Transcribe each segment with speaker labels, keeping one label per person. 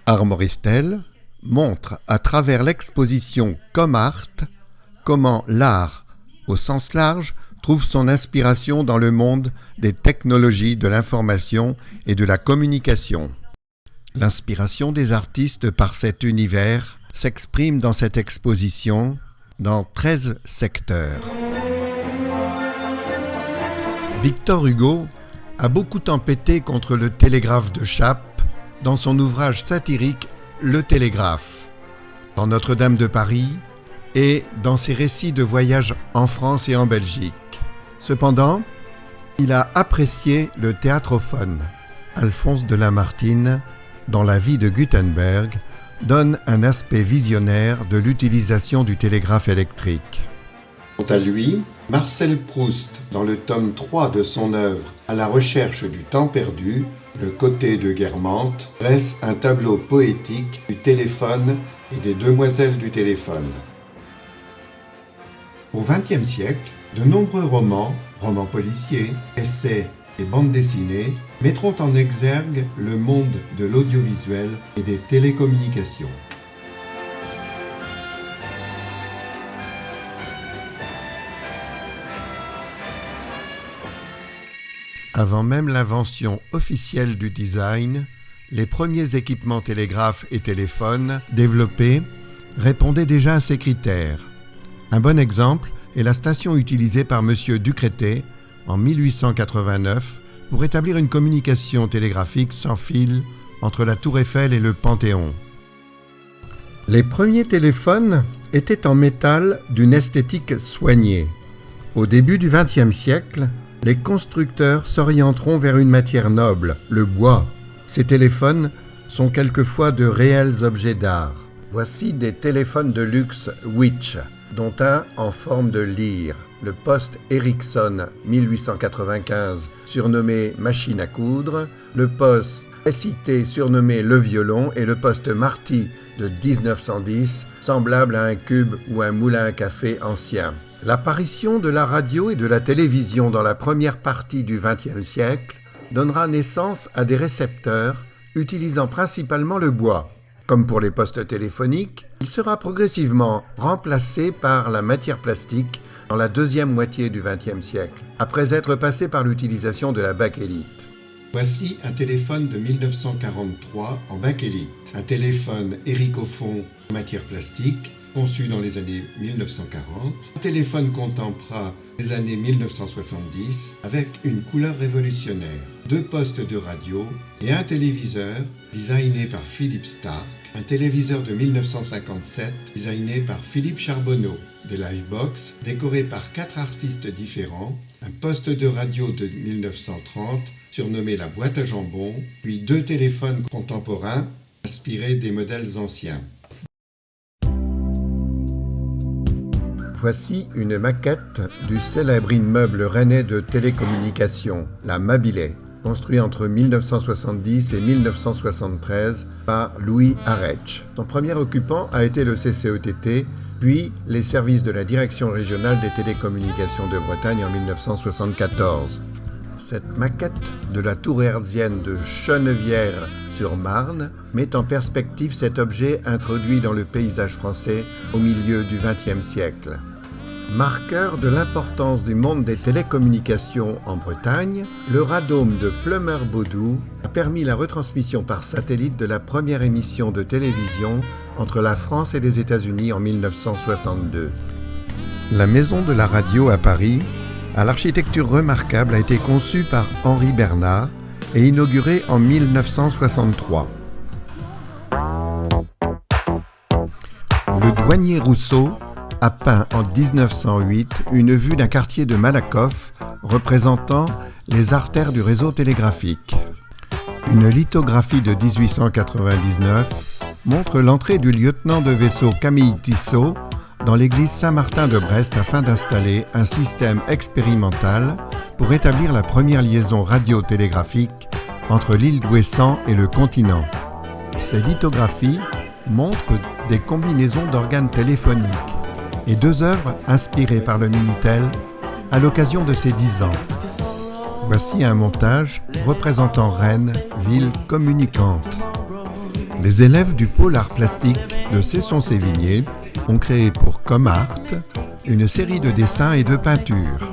Speaker 1: Armoristel montre à travers l'exposition ComArt comment l'art, au sens large, trouve son inspiration dans le monde des technologies de l'information et de la communication. L'inspiration des artistes par cet univers s'exprime dans cette exposition dans 13 secteurs. Victor Hugo a beaucoup tempêté contre le télégraphe de Chappe dans son ouvrage satirique Le Télégraphe, dans Notre-Dame de Paris et dans ses récits de voyages en France et en Belgique. Cependant, il a apprécié le théâtrophone. Alphonse de Lamartine, dans La vie de Gutenberg, donne un aspect visionnaire de l'utilisation du télégraphe électrique. Quant à lui, Marcel Proust, dans le tome 3 de son œuvre À la recherche du temps perdu, le côté de Guermantes, dresse un tableau poétique du téléphone et des demoiselles du téléphone. Au XXe siècle, de nombreux romans policiers, essais et bandes dessinées mettront en exergue le monde de l'audiovisuel et des télécommunications. Avant même l'invention officielle du design, les premiers équipements télégraphes et téléphones développés répondaient déjà à ces critères. Un bon exemple est la station utilisée par M. Ducretet en 1889 pour établir une communication télégraphique sans fil entre la Tour Eiffel et le Panthéon. Les premiers téléphones étaient en métal d'une esthétique soignée. Au début du XXe siècle, les constructeurs s'orienteront vers une matière noble, le bois. Ces téléphones sont quelquefois de réels objets d'art. Voici des téléphones de luxe Witch, dont un en forme de lyre, le Post Ericsson 1895, surnommé machine à coudre, le Post SIT surnommé le violon et le Post Marty de 1910, semblable à un cube ou un moulin à café ancien. L'apparition de la radio et de la télévision dans la première partie du XXe siècle donnera naissance à des récepteurs utilisant principalement le bois. Comme pour les postes téléphoniques, il sera progressivement remplacé par la matière plastique dans la deuxième moitié du XXe siècle, après être passé par l'utilisation de la bakélite. Voici un téléphone de 1943 en bakélite, un téléphone Ericophone en matière plastique, conçu dans les années 1940, un téléphone contemporain des années 1970 avec une couleur révolutionnaire, 2 postes de radio et un téléviseur designé par Philippe Stark, un téléviseur de 1957 designé par Philippe Charbonneau, des livebox décorés par 4 artistes différents, un poste de radio de 1930 surnommé la boîte à jambon, puis 2 téléphones contemporains inspirés des modèles anciens. Voici une maquette du célèbre immeuble rennais de télécommunications, la Mabilais, construit entre 1970 et 1973 par Louis Arech. Son premier occupant a été le CCETT, puis les services de la Direction régionale des télécommunications de Bretagne en 1974. Cette maquette de la tour hertzienne de Chenevière-sur-Marne met en perspective cet objet introduit dans le paysage français au milieu du XXe siècle. Marqueur de l'importance du monde des télécommunications en Bretagne, le radome de Pleumeur-Baudou a permis la retransmission par satellite de la première émission de télévision entre la France et les États-Unis en 1962. La Maison de la Radio à Paris, à l'architecture remarquable, a été conçue par Henri Bernard et inaugurée en 1963. Le douanier Rousseau a peint en 1908 une vue d'un quartier de Malakoff représentant les artères du réseau télégraphique. Une lithographie de 1899 montre l'entrée du lieutenant de vaisseau Camille Tissot dans l'église Saint-Martin de Brest afin d'installer un système expérimental pour établir la première liaison radio-télégraphique entre l'île d'Ouessant et le continent. Ces lithographies montrent des combinaisons d'organes téléphoniques et 2 œuvres inspirées par le Minitel à l'occasion de ses 10 ans. Voici un montage représentant Rennes, ville communicante. Les élèves du pôle art plastique de Cesson-Sévigné ont créé pour Comart une série de dessins et de peintures.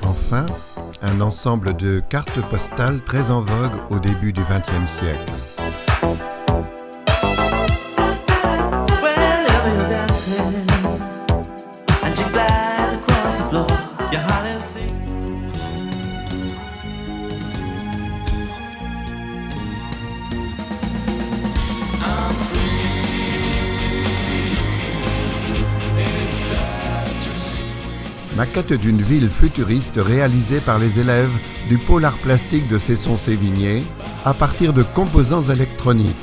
Speaker 1: Enfin, un ensemble de cartes postales très en vogue au début du XXe siècle. Maquette d'une ville futuriste réalisée par les élèves du pôle art plastique de Cesson-Sévigné à partir de composants électroniques.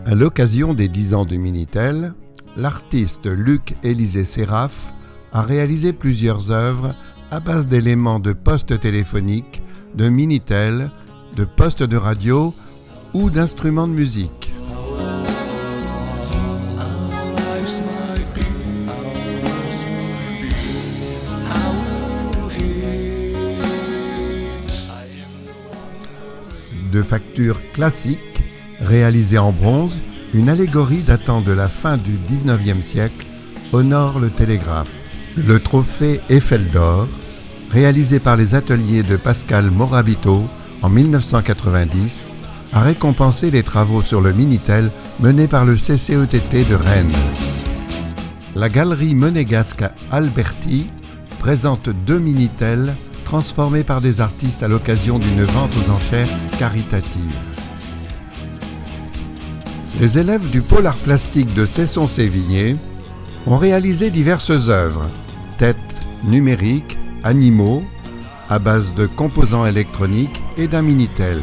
Speaker 1: À l'occasion des 10 ans du Minitel, l'artiste Luc Élisée Séraph a réalisé plusieurs œuvres à base d'éléments de postes téléphoniques, de Minitel, de postes de radio ou d'instruments de musique. De facture classique, réalisée en bronze, une allégorie datant de la fin du XIXe siècle honore le télégraphe. Le trophée Eiffel d'or, réalisé par les ateliers de Pascal Morabito en 1990, a récompensé les travaux sur le Minitel menés par le CCETT de Rennes. La galerie monégasque Alberti présente 2 Minitel transformés par des artistes à l'occasion d'une vente aux enchères caritative. Les élèves du pôle art plastique de Cesson-Sévigné ont réalisé diverses œuvres, têtes numériques, animaux, à base de composants électroniques et d'un Minitel.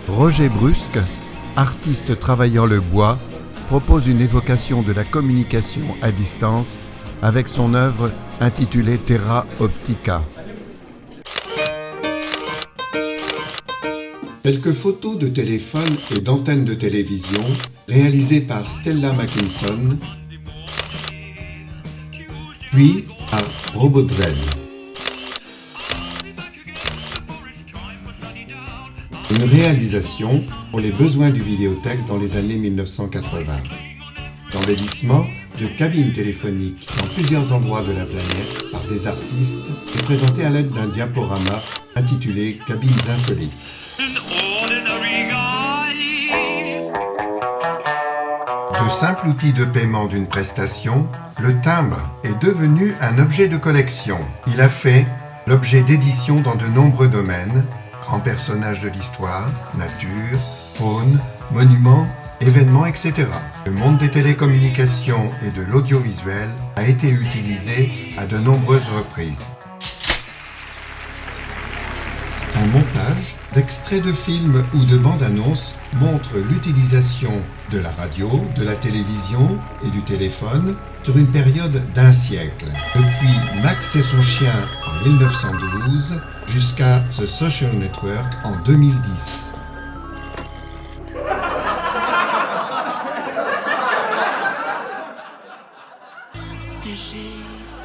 Speaker 1: Roger Brusque, artiste travaillant le bois, propose une évocation de la communication à distance avec son œuvre intitulée Terra Optica. Quelques photos de téléphone et d'antennes de télévision réalisées par Stella Mackinson, puis par Robodred. Une réalisation pour les besoins du vidéotexte dans les années 1980. L'embellissement de cabines téléphoniques dans plusieurs endroits de la planète par des artistes est présenté à l'aide d'un diaporama intitulé « Cabines insolites ». De simple outil de paiement d'une prestation, le timbre est devenu un objet de collection. Il a fait l'objet d'éditions dans de nombreux domaines, grands personnages de l'histoire, nature, faune, monuments, événements, etc. Le monde des télécommunications et de l'audiovisuel a été utilisé à de nombreuses reprises. Un montage d'extraits de films ou de bandes-annonces montre l'utilisation de la radio, de la télévision et du téléphone sur une période d'1 siècle, depuis Max et son chien en 1912 jusqu'à The Social Network en 2010.
Speaker 2: J'ai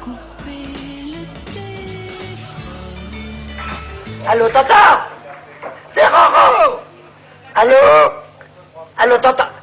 Speaker 2: coupé le téléphone.
Speaker 3: Allô, Tata? C'est Roro! Allô? Allô, Tata?